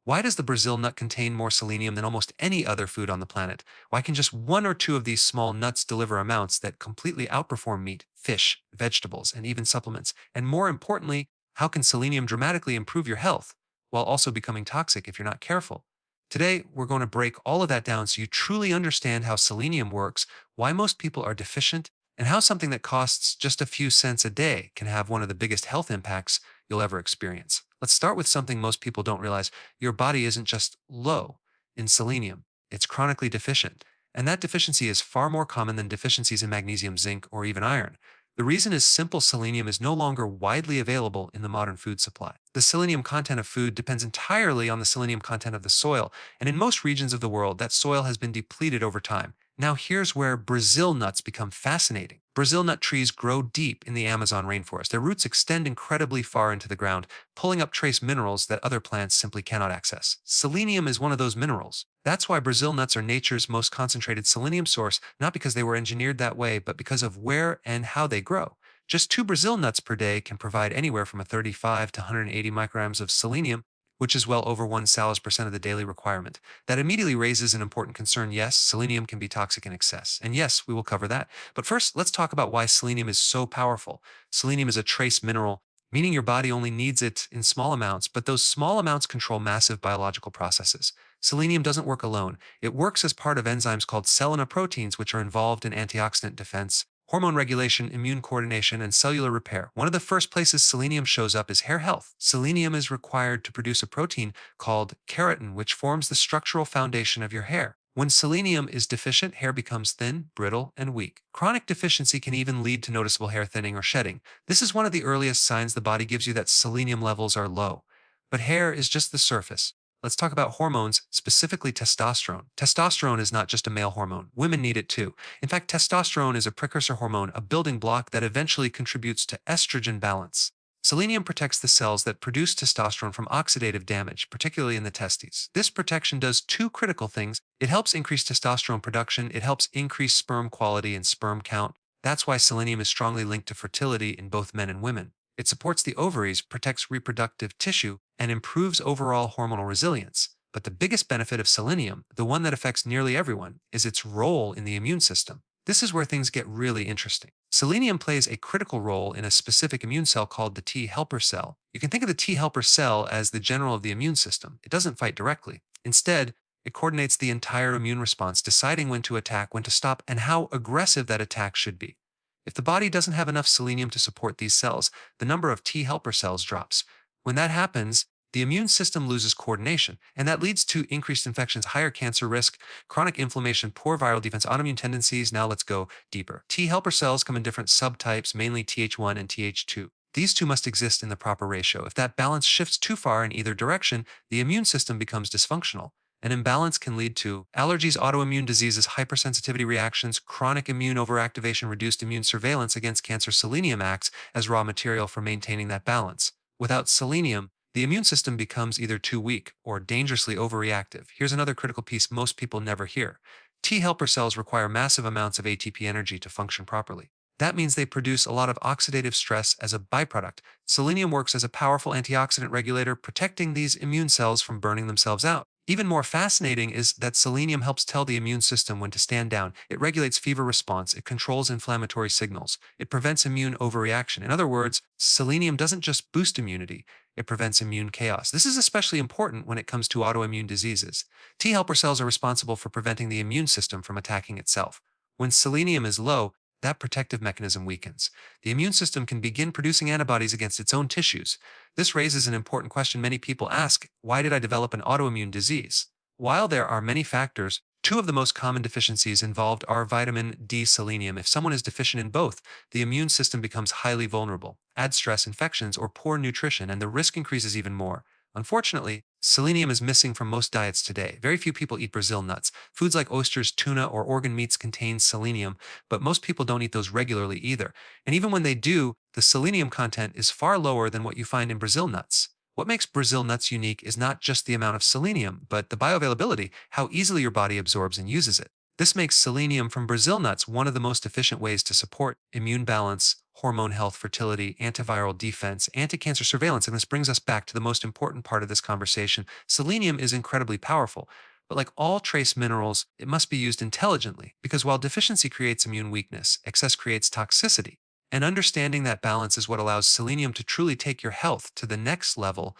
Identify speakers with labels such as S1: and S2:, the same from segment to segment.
S1: Why does the Brazil nut contain more selenium than almost any other food on the planet? Why can just one or two of these small nuts deliver amounts that completely outperform meat, fish, vegetables, and even supplements? And more importantly, how can selenium dramatically improve your health while also becoming toxic if you're not careful? Today, we're going to break all of that down so you truly understand how selenium works, why most people are deficient, and how something that costs just a few cents a day can have one of the biggest health impacts you'll ever experience. Let's start with something most people don't realize. Your body isn't just low in selenium, it's chronically deficient. And that deficiency is far more common than deficiencies in magnesium, zinc, or even iron. The reason is simple: selenium is no longer widely available in the modern food supply. The selenium content of food depends entirely on the selenium content of the soil, and in most regions of the world, that soil has been depleted over time. Now, here's where Brazil nuts become fascinating. Brazil nut trees grow deep in the Amazon rainforest. Their roots extend incredibly far into the ground, pulling up trace minerals that other plants simply cannot access. Selenium is one of those minerals. That's why Brazil nuts are nature's most concentrated selenium source, not because they were engineered that way, but because of where and how they grow. Just two Brazil nuts per day can provide anywhere from 35 to 180 micrograms of selenium, which is well over 1% of the daily requirement. That immediately raises an important concern. Yes, selenium can be toxic in excess. And yes, we will cover that. But first, let's talk about why selenium is so powerful. Selenium is a trace mineral, meaning your body only needs it in small amounts, but those small amounts control massive biological processes. Selenium doesn't work alone. It works as part of enzymes called selenoproteins, which are involved in antioxidant defense, hormone regulation, immune coordination, and cellular repair. One of the first places selenium shows up is hair health. Selenium is required to produce a protein called keratin, which forms the structural foundation of your hair. When selenium is deficient, hair becomes thin, brittle, and weak. Chronic deficiency can even lead to noticeable hair thinning or shedding. This is one of the earliest signs the body gives you that selenium levels are low. But hair is just the surface. Let's talk about hormones, specifically testosterone. Testosterone is not just a male hormone. Women need it too. In fact, testosterone is a precursor hormone, a building block that eventually contributes to estrogen balance. Selenium protects the cells that produce testosterone from oxidative damage, particularly in the testes. This protection does two critical things. It helps increase testosterone production, it helps increase sperm quality and sperm count. That's why selenium is strongly linked to fertility in both men and women. It supports the ovaries, protects reproductive tissue, and improves overall hormonal resilience. But the biggest benefit of selenium, the one that affects nearly everyone, is its role in the immune system. This is where things get really interesting. Selenium plays a critical role in a specific immune cell called the T helper cell. You can think of the T helper cell as the general of the immune system. It doesn't fight directly. Instead, it coordinates the entire immune response, deciding when to attack, when to stop, and how aggressive that attack should be. If the body doesn't have enough selenium to support these cells, the number of T helper cells drops. When that happens, the immune system loses coordination, and that leads to increased infections, higher cancer risk, chronic inflammation, poor viral defense, autoimmune tendencies. Now let's go deeper. T helper cells come in different subtypes, mainly Th1 and Th2. These two must exist in the proper ratio. If that balance shifts too far in either direction, the immune system becomes dysfunctional. An imbalance can lead to allergies, autoimmune diseases, hypersensitivity reactions, chronic immune overactivation, reduced immune surveillance against cancer. Selenium acts as raw material for maintaining that balance. Without selenium, the immune system becomes either too weak or dangerously overreactive. Here's another critical piece most people never hear. T helper cells require massive amounts of ATP energy to function properly. That means they produce a lot of oxidative stress as a byproduct. Selenium works as a powerful antioxidant regulator, protecting these immune cells from burning themselves out. Even more fascinating is that selenium helps tell the immune system when to stand down. It regulates fever response, it controls inflammatory signals, it prevents immune overreaction. In other words, selenium doesn't just boost immunity, it prevents immune chaos. This is especially important when it comes to autoimmune diseases. T helper cells are responsible for preventing the immune system from attacking itself. When selenium is low, that protective mechanism weakens. The immune system can begin producing antibodies against its own tissues. This raises an important question many people ask: why did I develop an autoimmune disease? While there are many factors, two of the most common deficiencies involved are vitamin D, selenium. If someone is deficient in both, the immune system becomes highly vulnerable. Add stress, infections, or poor nutrition, and the risk increases even more. Unfortunately, selenium is missing from most diets today. Very few people eat Brazil nuts. Foods like oysters, tuna, or organ meats contain selenium, but most people don't eat those regularly either. And even when they do, the selenium content is far lower than what you find in Brazil nuts. What makes Brazil nuts unique is not just the amount of selenium, but the bioavailability, how easily your body absorbs and uses it. This makes selenium from Brazil nuts one of the most efficient ways to support immune balance, hormone health, fertility, antiviral defense, anti-cancer surveillance. And this brings us back to the most important part of this conversation. Selenium is incredibly powerful. But like all trace minerals, it must be used intelligently because while deficiency creates immune weakness, excess creates toxicity. And understanding that balance is what allows selenium to truly take your health to the next level.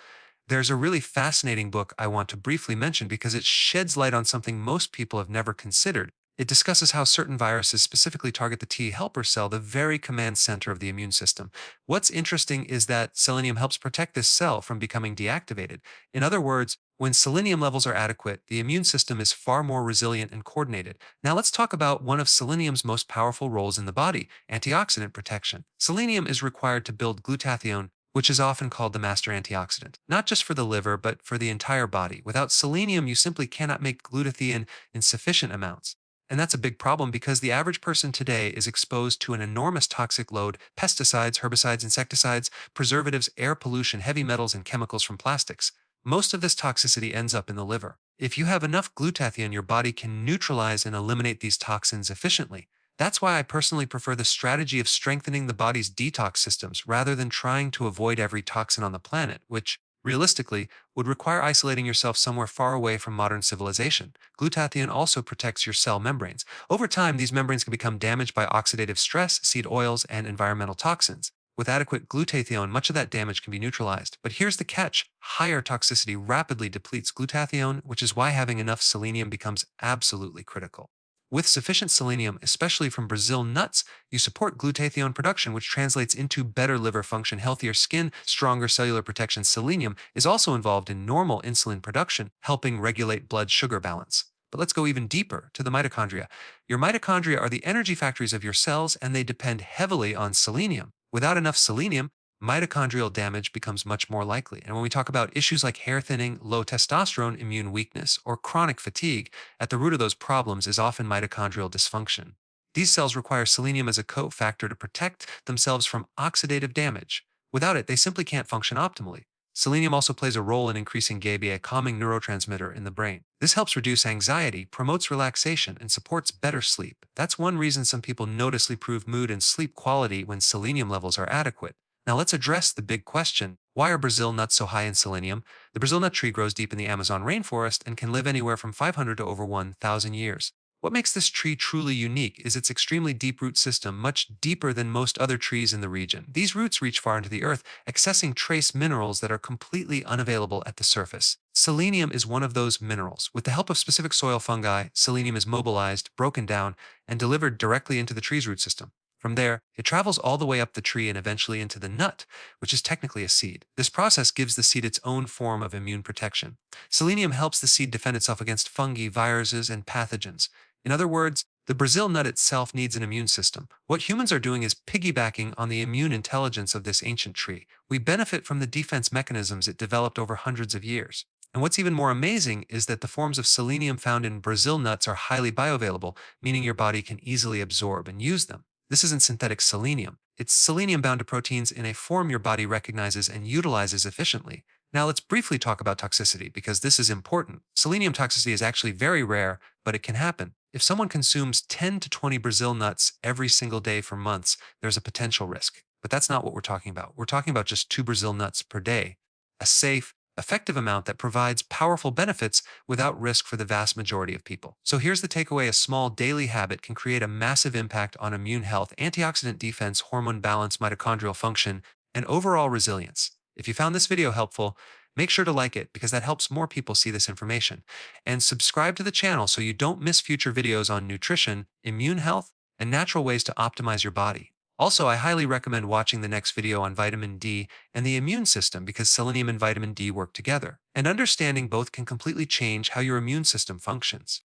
S1: There's a really fascinating book I want to briefly mention because it sheds light on something most people have never considered. It discusses how certain viruses specifically target the T helper cell, the very command center of the immune system. What's interesting is that selenium helps protect this cell from becoming deactivated. In other words, when selenium levels are adequate, the immune system is far more resilient and coordinated. Now let's talk about one of selenium's most powerful roles in the body, antioxidant protection. Selenium is required to build glutathione, which is often called the master antioxidant, not just for the liver, but for the entire body. Without selenium, you simply cannot make glutathione in sufficient amounts. And that's a big problem because the average person today is exposed to an enormous toxic load: pesticides, herbicides, insecticides, preservatives, air pollution, heavy metals, and chemicals from plastics. Most of this toxicity ends up in the liver. If you have enough glutathione, your body can neutralize and eliminate these toxins efficiently. That's why I personally prefer the strategy of strengthening the body's detox systems rather than trying to avoid every toxin on the planet, which, realistically, would require isolating yourself somewhere far away from modern civilization. Glutathione also protects your cell membranes. Over time, these membranes can become damaged by oxidative stress, seed oils, and environmental toxins. With adequate glutathione, much of that damage can be neutralized. But here's the catch: higher toxicity rapidly depletes glutathione, which is why having enough selenium becomes absolutely critical. With sufficient selenium, especially from Brazil nuts, you support glutathione production, which translates into better liver function, healthier skin, stronger cellular protection. Selenium is also involved in normal insulin production, helping regulate blood sugar balance. But let's go even deeper to the mitochondria. Your mitochondria are the energy factories of your cells, and they depend heavily on selenium. Without enough selenium, mitochondrial damage becomes much more likely. And when we talk about issues like hair thinning, low testosterone, immune weakness, or chronic fatigue, at the root of those problems is often mitochondrial dysfunction. These cells require selenium as a cofactor to protect themselves from oxidative damage. Without it, they simply can't function optimally. Selenium also plays a role in increasing GABA, a calming neurotransmitter in the brain. This helps reduce anxiety, promotes relaxation, and supports better sleep. That's one reason some people noticeably improve mood and sleep quality when selenium levels are adequate. Now let's address the big question: why are Brazil nuts so high in selenium? The Brazil nut tree grows deep in the Amazon rainforest and can live anywhere from 500 to over 1,000 years. What makes this tree truly unique is its extremely deep root system, much deeper than most other trees in the region. These roots reach far into the earth, accessing trace minerals that are completely unavailable at the surface. Selenium is one of those minerals. With the help of specific soil fungi, selenium is mobilized, broken down, and delivered directly into the tree's root system. From there, it travels all the way up the tree and eventually into the nut, which is technically a seed. This process gives the seed its own form of immune protection. Selenium helps the seed defend itself against fungi, viruses, and pathogens. In other words, the Brazil nut itself needs an immune system. What humans are doing is piggybacking on the immune intelligence of this ancient tree. We benefit from the defense mechanisms it developed over hundreds of years. And what's even more amazing is that the forms of selenium found in Brazil nuts are highly bioavailable, meaning your body can easily absorb and use them. This isn't synthetic selenium. It's selenium bound to proteins in a form your body recognizes and utilizes efficiently. Now let's briefly talk about toxicity because this is important. Selenium toxicity is actually very rare, but it can happen. If someone consumes 10 to 20 Brazil nuts every single day for months, there's a potential risk. But that's not what we're talking about. We're talking about just 2 Brazil nuts per day, a safe, effective amount that provides powerful benefits without risk for the vast majority of people. So here's the takeaway: a small daily habit can create a massive impact on immune health, antioxidant defense, hormone balance, mitochondrial function, and overall resilience. If you found this video helpful, make sure to like it because that helps more people see this information. And subscribe to the channel so you don't miss future videos on nutrition, immune health, and natural ways to optimize your body. Also, I highly recommend watching the next video on vitamin D and the immune system because selenium and vitamin D work together, and understanding both can completely change how your immune system functions.